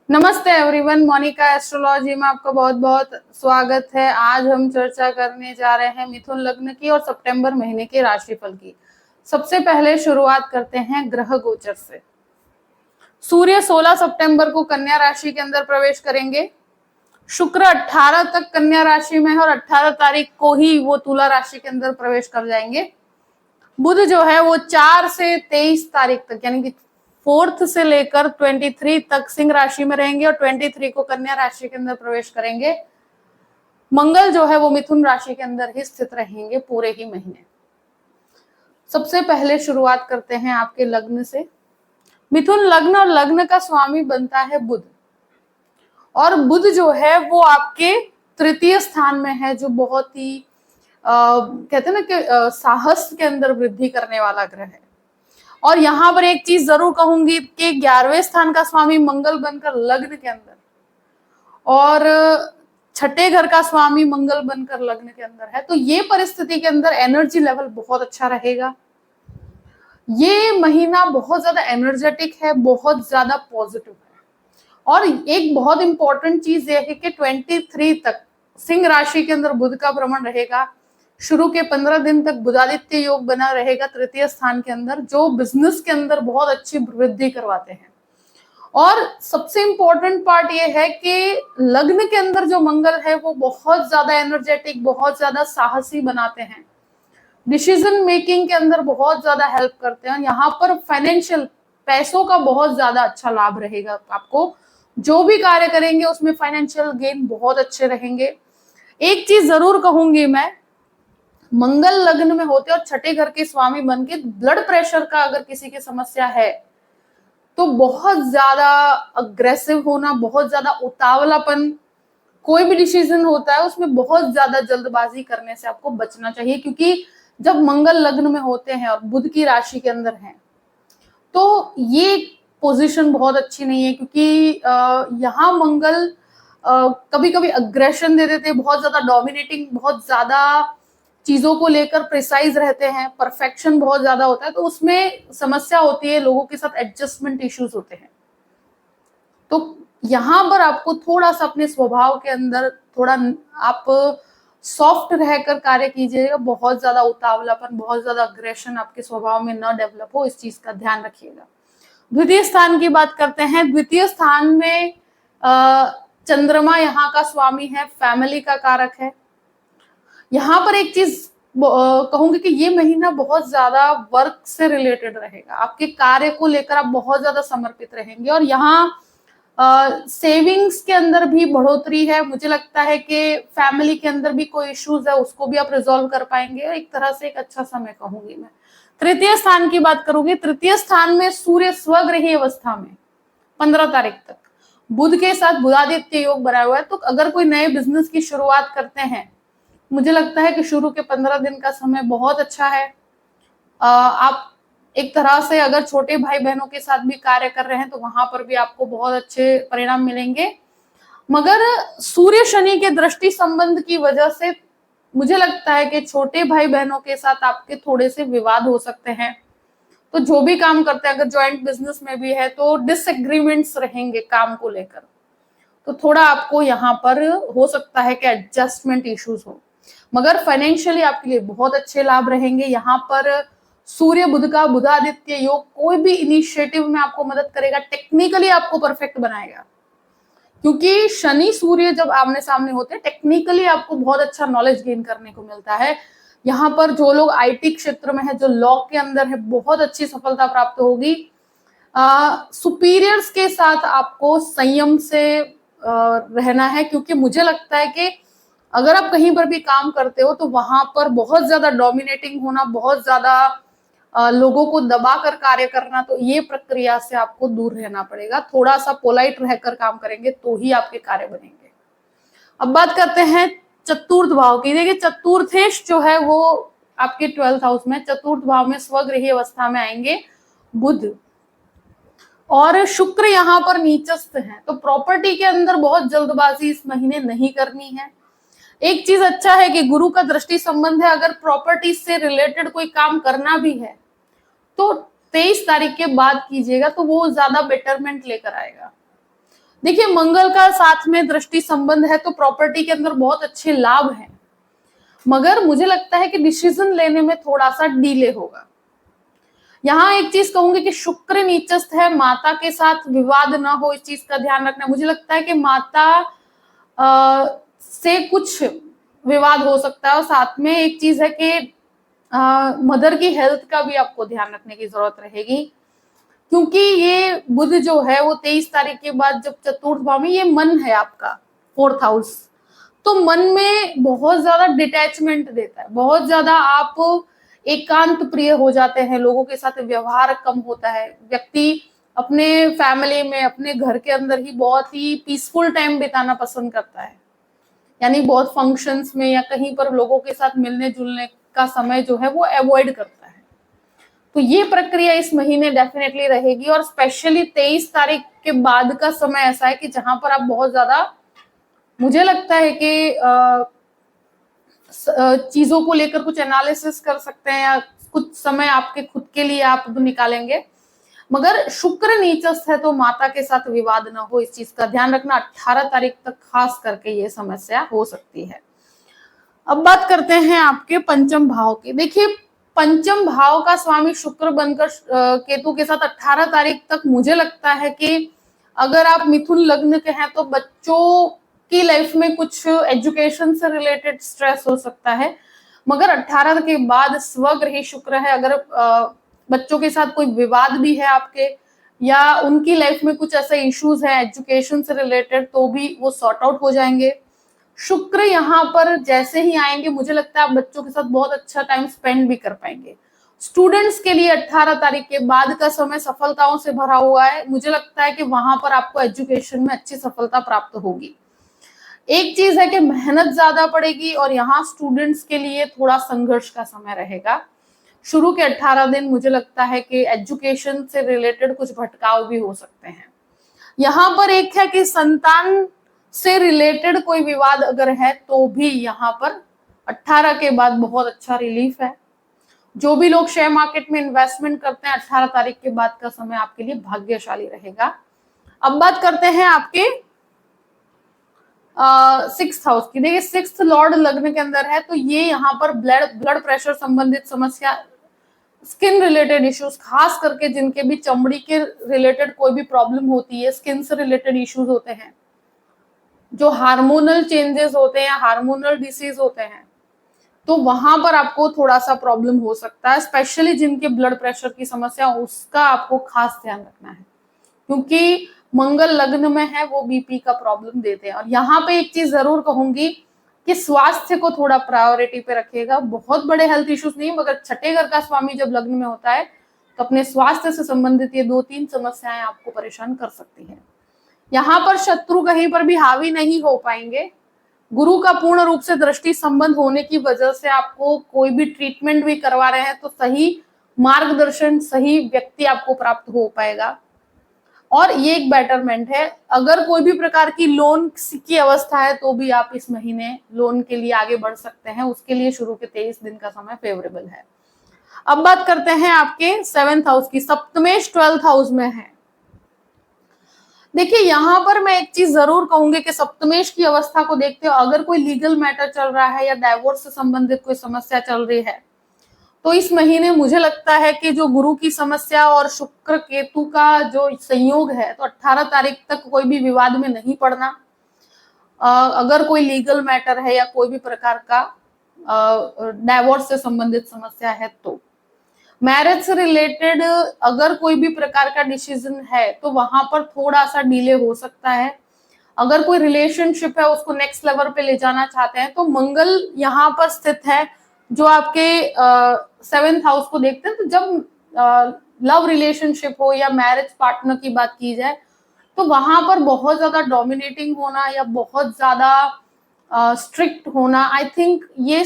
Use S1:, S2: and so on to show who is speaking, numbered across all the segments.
S1: नमस्ते everyone, Monika astrology में आपका बहुत बहुत स्वागत है। आज हम चर्चा करने जा रहे हैं मिथुन लग्न की और सितंबर महीने के राशिफल की। सबसे पहले शुरुआत करते हैं ग्रह गोचर से। सूर्य 16 सितंबर को कन्या राशि के अंदर प्रवेश करेंगे। शुक्र 18 तक कन्या राशि में है और 18 तारीख को ही वो तुला राशि के अंदर प्रवेश कर जाएंगे। बुध जो है वो 4 से 23 तारीख तक यानी कि 4 से लेकर 23 तक सिंह राशि में रहेंगे और 23 को कन्या राशि के अंदर प्रवेश करेंगे। मंगल जो है वो मिथुन राशि के अंदर ही स्थित रहेंगे पूरे ही महीने। सबसे पहले शुरुआत करते हैं आपके लग्न से। मिथुन लग्न और लग्न का स्वामी बनता है बुध, और बुध जो है वो आपके तृतीय स्थान में है, जो बहुत ही कहते हैं ना कि साहस के अंदर वृद्धि करने वाला ग्रह है। और यहां पर एक चीज जरूर कहूंगी कि 11वें स्थान का स्वामी मंगल बनकर लग्न के अंदर और छठे घर का स्वामी मंगल बनकर लग्न के अंदर है, तो ये परिस्थिति के अंदर एनर्जी लेवल बहुत अच्छा रहेगा। ये महीना बहुत ज्यादा एनर्जेटिक है, बहुत ज्यादा पॉजिटिव है। और एक बहुत इंपॉर्टेंट चीज ये है कि 23 तक सिंह राशि के अंदर बुध का भ्रमण रहेगा। शुरू के 15 दिन तक बुधादित्य योग बना रहेगा तृतीय स्थान के अंदर, जो बिजनेस के अंदर बहुत अच्छी वृद्धि करवाते हैं। और सबसे इंपॉर्टेंट पार्ट ये है कि लग्न के अंदर जो मंगल है वो बहुत ज्यादा एनर्जेटिक, बहुत ज्यादा साहसी बनाते हैं, डिसीजन मेकिंग के अंदर बहुत ज्यादा हेल्प करते हैं। यहाँ पर फाइनेंशियल पैसों का बहुत ज्यादा अच्छा लाभ रहेगा आपको। जो भी कार्य करेंगे उसमें फाइनेंशियल गेन बहुत अच्छे रहेंगे। एक चीज जरूर कहूंगी मैं, मंगल लग्न में होते और छठे घर के स्वामी बन के ब्लड प्रेशर का अगर किसी की समस्या है तो बहुत ज्यादा अग्रेसिव होना, बहुत ज्यादा उतावलापन, कोई भी डिसीजन होता है उसमें बहुत ज्यादा जल्दबाजी करने से आपको बचना चाहिए। क्योंकि जब मंगल लग्न में होते हैं और बुध की राशि के अंदर हैं तो ये पोजीशन बहुत अच्छी नहीं है, क्योंकि यहाँ मंगल कभी कभी अग्रेशन दे देते हैं, बहुत ज्यादा डोमिनेटिंग, बहुत ज्यादा चीजों को लेकर प्रिसाइज रहते हैं, परफेक्शन बहुत ज्यादा होता है, तो उसमें समस्या होती है, लोगों के साथ एडजस्टमेंट इश्यूज होते हैं। तो यहाँ पर आपको थोड़ा सा अपने स्वभाव के अंदर थोड़ा आप सॉफ्ट रहकर कार्य कीजिएगा। बहुत ज्यादा उतावलापन, बहुत ज्यादा अग्रेशन आपके स्वभाव में न डेवलप हो, इस चीज का ध्यान रखिएगा। द्वितीय स्थान की बात करते हैं। द्वितीय स्थान में चंद्रमा यहाँ का स्वामी है, फैमिली का कारक है। यहाँ पर एक चीज कहूंगी कि ये महीना बहुत ज्यादा वर्क से रिलेटेड रहेगा। आपके कार्य को लेकर आप बहुत ज्यादा समर्पित रहेंगे और यहाँ सेविंग्स के अंदर भी बढ़ोतरी है। मुझे लगता है कि फैमिली के अंदर भी कोई इश्यूज है उसको भी आप रिजॉल्व कर पाएंगे। एक तरह से एक अच्छा समय कहूंगी मैं। तृतीय स्थान की बात करूंगी। तृतीय स्थान में सूर्य स्वगृही अवस्था में 15 तारीख तक बुध के साथ बुधादित्य योग बनाया हुआ है। तो अगर कोई नए बिजनेस की शुरुआत करते हैं, मुझे लगता है कि शुरू के 15 दिन का समय बहुत अच्छा है। आप एक तरह से अगर छोटे भाई बहनों के साथ भी कार्य कर रहे हैं तो वहां पर भी आपको बहुत अच्छे परिणाम मिलेंगे। मगर सूर्य शनि के दृष्टि संबंध की वजह से मुझे लगता है कि छोटे भाई बहनों के साथ आपके थोड़े से विवाद हो सकते हैं। तो जो भी काम करते हैं, अगर ज्वाइंट बिजनेस में भी है तो डिसएग्रीमेंट्स रहेंगे काम को लेकर, तो थोड़ा आपको यहाँ पर हो सकता है कि एडजस्टमेंट इश्यूज हो। मगर फाइनेंशियली आपके लिए बहुत अच्छे लाभ रहेंगे। यहाँ पर सूर्य बुध का बुधादित्य योग कोई भी इनिशिएटिव में आपको मदद करेगा, टेक्निकली आपको परफेक्ट बनाएगा। क्योंकि शनि सूर्य जब आमने सामने होते हैं, टेक्निकली आपको बहुत अच्छा नॉलेज गेन करने को मिलता है। यहाँ पर जो लोग आईटी क्षेत्र में है, जो लॉ के अंदर है, बहुत अच्छी सफलता प्राप्त होगी। सुपीरियर्स के साथ आपको संयम से रहना है, क्योंकि मुझे लगता है कि अगर आप कहीं पर भी काम करते हो तो वहां पर बहुत ज्यादा डोमिनेटिंग होना, बहुत ज्यादा लोगों को दबा कर कार्य करना, तो ये प्रक्रिया से आपको दूर रहना पड़ेगा। थोड़ा सा पोलाइट रहकर काम करेंगे तो ही आपके कार्य बनेंगे। अब बात करते हैं चतुर्थ भाव की। देखिए, चतुर्थेश जो है वो आपके 12th हाउस में, चतुर्थ भाव में स्वगृही अवस्था में आएंगे बुध, और शुक्र यहाँ पर नीचस्थ है। तो प्रॉपर्टी के अंदर बहुत जल्दबाजी इस महीने नहीं करनी है। एक चीज अच्छा है कि गुरु का दृष्टि संबंध है। अगर प्रॉपर्टी से रिलेटेड कोई काम करना भी है तो 23 तारीख के बाद कीजिएगा, तो वो ज्यादा बेटरमेंट लेकर आएगा। देखिए मंगल का साथ में दृष्टि संबंध है तो प्रॉपर्टी के अंदर बहुत अच्छे लाभ हैं, मगर मुझे लगता है कि डिसीजन लेने में थोड़ा सा डिले होगा। यहाँ एक चीज कहूंगी कि शुक्र नीचस्थ है, माता के साथ विवाद ना हो, इस चीज का ध्यान रखना। मुझे लगता है कि माता से कुछ विवाद हो सकता है, और साथ में एक चीज है कि मदर की हेल्थ का भी आपको ध्यान रखने की जरूरत रहेगी, क्योंकि ये बुध जो है वो 23 तारीख के बाद जब चतुर्थ भाव में, ये मन है आपका 4th हाउस, तो मन में बहुत ज्यादा डिटैचमेंट देता है, बहुत ज्यादा आप एकांत प्रिय हो जाते हैं, लोगों के साथ व्यवहार कम होता है, व्यक्ति अपने फैमिली में अपने घर के अंदर ही बहुत ही पीसफुल टाइम बिताना पसंद करता है, यानी बहुत फंक्शंस में या कहीं पर लोगों के साथ मिलने जुलने का समय जो है वो अवॉइड करता है। तो ये प्रक्रिया इस महीने डेफिनेटली रहेगी, और स्पेशली 23 तारीख के बाद का समय ऐसा है कि जहां पर आप बहुत ज्यादा, मुझे लगता है कि चीजों को लेकर कुछ एनालिसिस कर सकते हैं, या कुछ समय आपके खुद के लिए आप निकालेंगे। मगर शुक्र नीचस्थ है तो माता के साथ विवाद ना हो, इस चीज का ध्यान रखना। 18 तारीख तक खास करके ये समस्या हो सकती है। अब बात करते हैं आपके पंचम भाव की। देखिए पंचम भाव का स्वामी शुक्र बनकर केतु के साथ 18 तारीख तक, मुझे लगता है कि अगर आप मिथुन लग्न के हैं तो बच्चों की लाइफ में कुछ एजुकेशन से रिलेटेड स्ट्रेस हो सकता है, मगर 18 के बाद स्वग्रही शुक्र है, अगर बच्चों के साथ कोई विवाद भी है आपके, या उनकी लाइफ में कुछ ऐसे इश्यूज है एजुकेशन से रिलेटेड, तो भी वो सॉर्ट आउट हो जाएंगे। शुक्र यहाँ पर जैसे ही आएंगे, मुझे लगता है आप बच्चों के साथ बहुत अच्छा टाइम स्पेंड भी कर पाएंगे। स्टूडेंट्स के लिए 18 तारीख के बाद का समय सफलताओं से भरा हुआ है, मुझे लगता है कि वहां पर आपको एजुकेशन में अच्छी सफलता प्राप्त होगी। एक चीज है कि मेहनत ज्यादा पड़ेगी, और यहाँ स्टूडेंट्स के लिए थोड़ा संघर्ष का समय रहेगा। शुरू के 18 दिन मुझे लगता है कि एजुकेशन से रिलेटेड कुछ भटकाव भी हो सकते हैं। यहाँ पर एक है कि संतान से रिलेटेड कोई विवाद अगर है तो भी यहाँ पर 18 के बाद बहुत अच्छा रिलीफ है। जो भी लोग शेयर मार्केट में इन्वेस्टमेंट करते हैं, 18 तारीख के बाद का समय आपके लिए भाग्यशाली रहेगा। अब बात करते हैं आपके 6th हाउस की। देखिए 6th लॉर्ड लग्न के अंदर है, तो ये यहाँ पर ब्लड प्रेशर संबंधित समस्या, स्किन रिलेटेड इश्यूज, खास करके जिनके भी चमड़ी के रिलेटेड कोई भी प्रॉब्लम होती है, स्किन से रिलेटेड इश्यूज होते हैं, जो हार्मोनल चेंजेस होते हैं, हार्मोनल डिसीज होते हैं, तो वहां पर आपको थोड़ा सा प्रॉब्लम हो सकता है। स्पेशली जिनके ब्लड प्रेशर की समस्या, उसका आपको खास ध्यान रखना है, क्योंकि मंगल लग्न में है, वो बीपी का प्रॉब्लम देते हैं। और यहाँ पे एक चीज जरूर कहूंगी कि स्वास्थ्य को थोड़ा प्रायोरिटी पे रखिएगा। बहुत बड़े हेल्थ इश्यूज नहीं, मगर छठे घर का स्वामी जब लग्न में होता है तो अपने स्वास्थ्य से संबंधित ये 2-3 समस्याएं आपको परेशान कर सकती हैं। यहाँ पर शत्रु कहीं पर भी हावी नहीं हो पाएंगे। गुरु का पूर्ण रूप से दृष्टि संबंध होने की वजह से आपको कोई भी ट्रीटमेंट भी करवा रहे हैं तो सही मार्गदर्शन, सही व्यक्ति आपको प्राप्त हो पाएगा, और ये एक बेटरमेंट है। अगर कोई भी प्रकार की लोन की अवस्था है तो भी आप इस महीने लोन के लिए आगे बढ़ सकते हैं, उसके लिए शुरू के 23 दिन का समय फेवरेबल है। अब बात करते हैं आपके 7th हाउस की। सप्तमेश 12th हाउस में है। देखिए यहाँ पर मैं एक चीज जरूर कहूंगी कि सप्तमेश की अवस्था को देखते हो, अगर कोई लीगल मैटर चल रहा है या डाइवोर्स से संबंधित कोई समस्या चल रही है, तो इस महीने मुझे लगता है कि जो गुरु की समस्या और शुक्र केतु का जो संयोग है, तो 18 तारीख तक कोई भी विवाद में नहीं पड़ना। अगर कोई लीगल मैटर है या कोई भी प्रकार का डाइवोर्स से संबंधित समस्या है, तो मैरिज से रिलेटेड अगर कोई भी प्रकार का डिसीजन है तो वहां पर थोड़ा सा डिले हो सकता है। अगर कोई रिलेशनशिप है उसको नेक्स्ट लेवल पे ले जाना चाहते हैं, तो मंगल यहाँ पर स्थित है जो आपके 7th हाउस को देखते हैं। तो जब लव रिलेशनशिप हो या मैरिज पार्टनर की बात की जाए, तो वहां पर बहुत ज्यादा डोमिनेटिंग होना या बहुत ज्यादा स्ट्रिक्ट होना, आई थिंक ये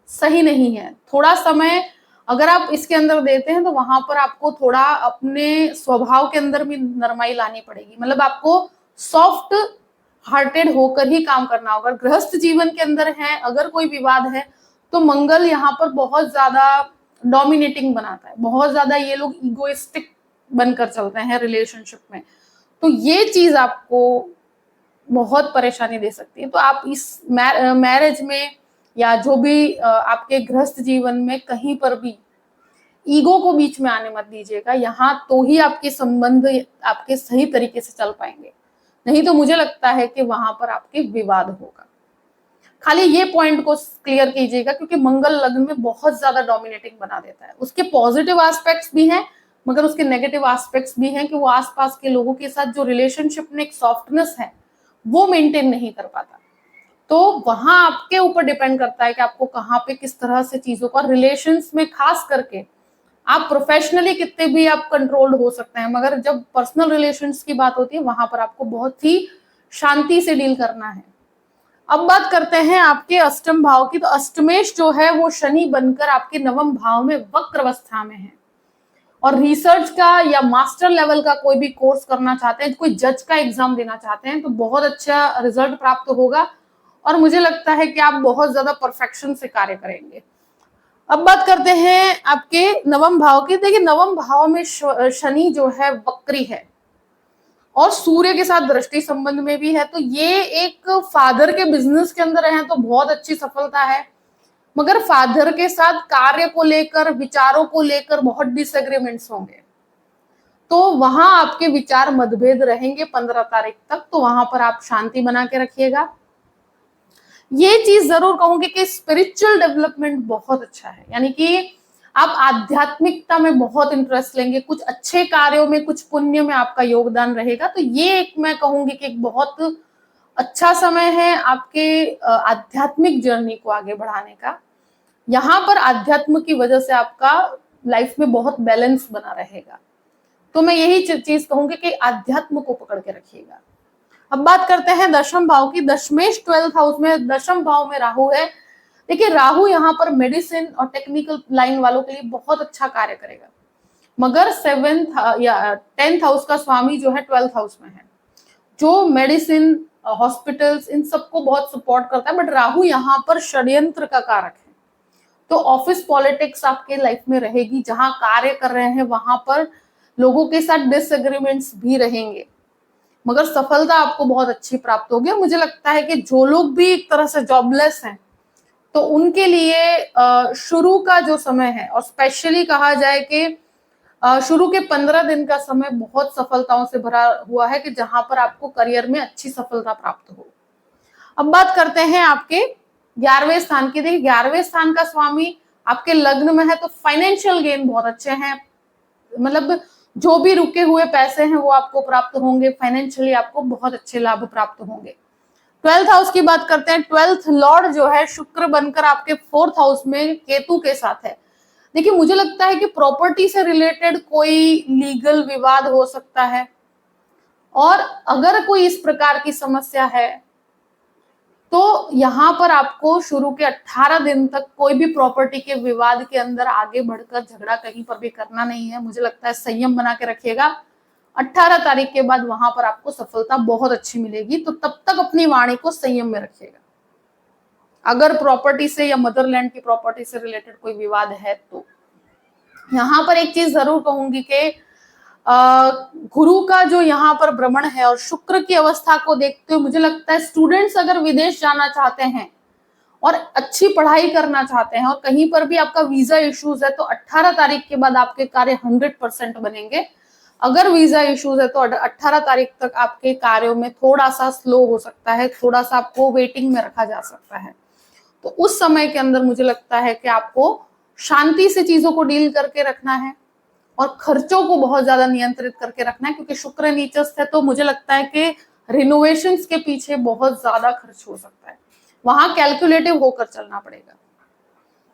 S1: सही नहीं है। थोड़ा समय अगर आप इसके अंदर देते हैं तो वहां पर आपको थोड़ा अपने स्वभाव के अंदर भी नरमाई लानी पड़ेगी, मतलब आपको सॉफ्ट हार्टेड होकर ही काम करना होगा। गृहस्थ जीवन के अंदर है, अगर कोई विवाद है तो मंगल यहाँ पर बहुत ज्यादा डोमिनेटिंग बनाता है, बहुत ज्यादा ये लोग इगोइस्टिक बनकर चलते हैं रिलेशनशिप में। तो ये चीज आपको बहुत परेशानी दे सकती है। तो आप इस मैरिज में या जो भी आपके गृहस्थ जीवन में कहीं पर भी ईगो को बीच में आने मत दीजिएगा। यहाँ तो ही आपके संबंध आपके सही तरीके से चल पाएंगे, नहीं तो मुझे लगता है कि वहां पर आपके विवाद होगा। खाली ये पॉइंट को क्लियर कीजिएगा, क्योंकि मंगल लग्न में बहुत ज्यादा डोमिनेटिंग बना देता है। उसके पॉजिटिव एस्पेक्ट्स भी हैं, मगर उसके नेगेटिव एस्पेक्ट्स भी हैं कि वो आसपास के लोगों के साथ जो रिलेशनशिप में एक सॉफ्टनेस है वो मेंटेन नहीं कर पाता। तो वहां आपके ऊपर डिपेंड करता है कि आपको कहाँ पे किस तरह से चीजों का, रिलेशंस में खास करके आप प्रोफेशनली कितने भी आप कंट्रोल्ड हो सकते हैं, मगर जब पर्सनल रिलेशंस की बात होती है वहां पर आपको बहुत ही शांति से डील करना है। अब बात करते हैं आपके अष्टम भाव की। तो अष्टमेश जो है वो शनि बनकर आपके नवम भाव में वक्र अवस्था में है, और रिसर्च का या मास्टर लेवल का कोई भी कोर्स करना चाहते हैं, कोई जज का एग्जाम देना चाहते हैं, तो बहुत अच्छा रिजल्ट प्राप्त होगा और मुझे लगता है कि आप बहुत ज्यादा परफेक्शन से कार्य करेंगे। अब बात करते हैं आपके नवम भाव की। देखिए, नवम भाव में शनि जो है वक्री है और सूर्य के साथ दृष्टि संबंध में भी है, तो ये एक फादर के बिजनेस के अंदर है तो बहुत अच्छी सफलता है, मगर फादर के साथ कार्य को लेकर, विचारों को लेकर बहुत डिसएग्रीमेंट्स होंगे, तो वहां आपके विचार मतभेद रहेंगे 15 तारीख तक। तो वहां पर आप शांति बना के रखिएगा। ये चीज जरूर कहूंगी कि स्पिरिचुअल डेवलपमेंट बहुत अच्छा है, यानी कि आप आध्यात्मिकता में बहुत इंटरेस्ट लेंगे, कुछ अच्छे कार्यों में, कुछ पुण्य में आपका योगदान रहेगा। तो ये एक मैं कहूंगी कि एक बहुत अच्छा समय है आपके आध्यात्मिक जर्नी को आगे बढ़ाने का। यहाँ पर अध्यात्म की वजह से आपका लाइफ में बहुत बैलेंस बना रहेगा। तो मैं यही चीज कहूंगी कि अध्यात्म को पकड़ के रखिएगा। अब बात करते हैं दशम भाव की। दशमेश 12th हाउस में, दशम भाव में राहु है। देखिए, राहु यहाँ पर मेडिसिन और टेक्निकल लाइन वालों के लिए बहुत अच्छा कार्य करेगा, मगर 7th या 10th हाउस का स्वामी जो है 12th हाउस में है, जो मेडिसिन, हॉस्पिटल्स, इन सबको बहुत सपोर्ट करता है। बट राहु यहाँ पर षड्यंत्र का कारक है, तो ऑफिस पॉलिटिक्स आपके लाइफ में रहेगी। जहां कार्य कर रहे हैं वहां पर लोगों के साथ डिसएग्रीमेंट्स भी रहेंगे, मगर सफलता आपको बहुत अच्छी प्राप्त होगी। मुझे लगता है कि जो लोग भी एक तरह से जॉबलेस हैं, तो उनके लिए शुरू का जो समय है, और स्पेशली कहा जाए कि शुरू के 15 दिन का समय बहुत सफलताओं से भरा हुआ है, कि जहां पर आपको करियर में अच्छी सफलता प्राप्त हो। अब बात करते हैं आपके 11वें स्थान की। देखिए, 11वें स्थान का स्वामी आपके लग्न में है, तो फाइनेंशियल गेन बहुत अच्छे हैं, मतलब जो भी रुके हुए पैसे हैं वो आपको प्राप्त होंगे, फाइनेंशियली आपको बहुत अच्छे लाभ प्राप्त होंगे। 12th हाउस की बात करते हैं। 12th लॉर्ड जो है शुक्र बनकर आपके 4th हाउस में केतु के साथ है। देखिए, मुझे लगता है कि प्रॉपर्टी से रिलेटेड कोई लीगल विवाद हो सकता है, और अगर कोई इस प्रकार की समस्या है तो यहाँ पर आपको शुरू के 18 दिन तक कोई भी प्रॉपर्टी के विवाद के अंदर आगे बढ़कर झगड़ा कहीं पर भी करना नहीं है। मुझे लगता है संयम बना के रखिएगा। 18 तारीख के बाद वहां पर आपको सफलता बहुत अच्छी मिलेगी, तो तब तक अपनी वाणी को संयम में रखिएगा। अगर प्रॉपर्टी से या मदरलैंड की प्रॉपर्टी से रिलेटेड कोई विवाद है तो यहाँ पर एक चीज जरूर कहूंगी कि गुरु का जो यहाँ पर भ्रमण है और शुक्र की अवस्था को देखते हुए मुझे लगता है स्टूडेंट्स अगर विदेश जाना चाहते हैं और अच्छी पढ़ाई करना चाहते हैं और कहीं पर भी आपका वीजा इश्यूज है, तो 18 तारीख के बाद आपके कार्य 100% बनेंगे। अगर वीजा इश्यूज है तो 18 तारीख तक आपके कार्यों में थोड़ा सा स्लो हो सकता है, थोड़ा सा आपको वेटिंग में रखा जा सकता है। तो उस समय के अंदर मुझे लगता है कि आपको शांति से चीजों को डील करके रखना है और खर्चों को बहुत ज्यादा नियंत्रित करके रखना है, क्योंकि शुक्र नीचस्थ है। तो मुझे लगता है कि रिनोवेशंस के पीछे बहुत ज्यादा खर्च हो सकता है, वहां कैलकुलेटिव होकर चलना पड़ेगा।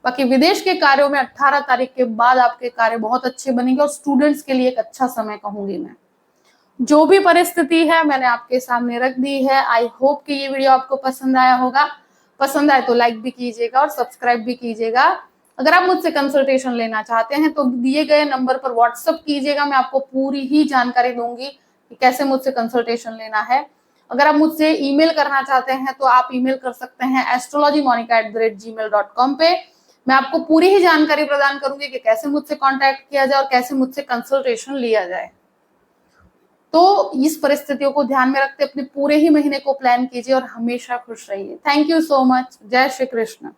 S1: बाकी विदेश के कार्यों में 18 तारीख के बाद आपके कार्य बहुत अच्छे बनेंगे और स्टूडेंट्स के लिए एक अच्छा समय कहूंगी मैं। जो भी परिस्थिति है मैंने आपके सामने रख दी है। आई होप कि ये वीडियो आपको पसंद आया होगा। पसंद आए तो लाइक भी कीजिएगा और सब्सक्राइब भी कीजिएगा। अगर आप मुझसे कंसल्टेशन लेना चाहते हैं तो दिए गए नंबर पर व्हाट्सएप कीजिएगा, मैं आपको पूरी ही जानकारी दूंगी कि कैसे मुझसे कंसल्टेशन लेना है। अगर आप मुझसे ईमेल करना चाहते हैं तो आप ईमेल कर सकते हैं astrologymonica@gmail.com पे। मैं आपको पूरी ही जानकारी प्रदान करूंगी कि कैसे मुझसे कांटेक्ट किया जाए और कैसे मुझसे कंसल्टेशन लिया जाए। तो इस परिस्थितियों को ध्यान में रखते अपने पूरे ही महीने को प्लान कीजिए और हमेशा खुश रहिए। Thank you so much. जय श्री कृष्ण।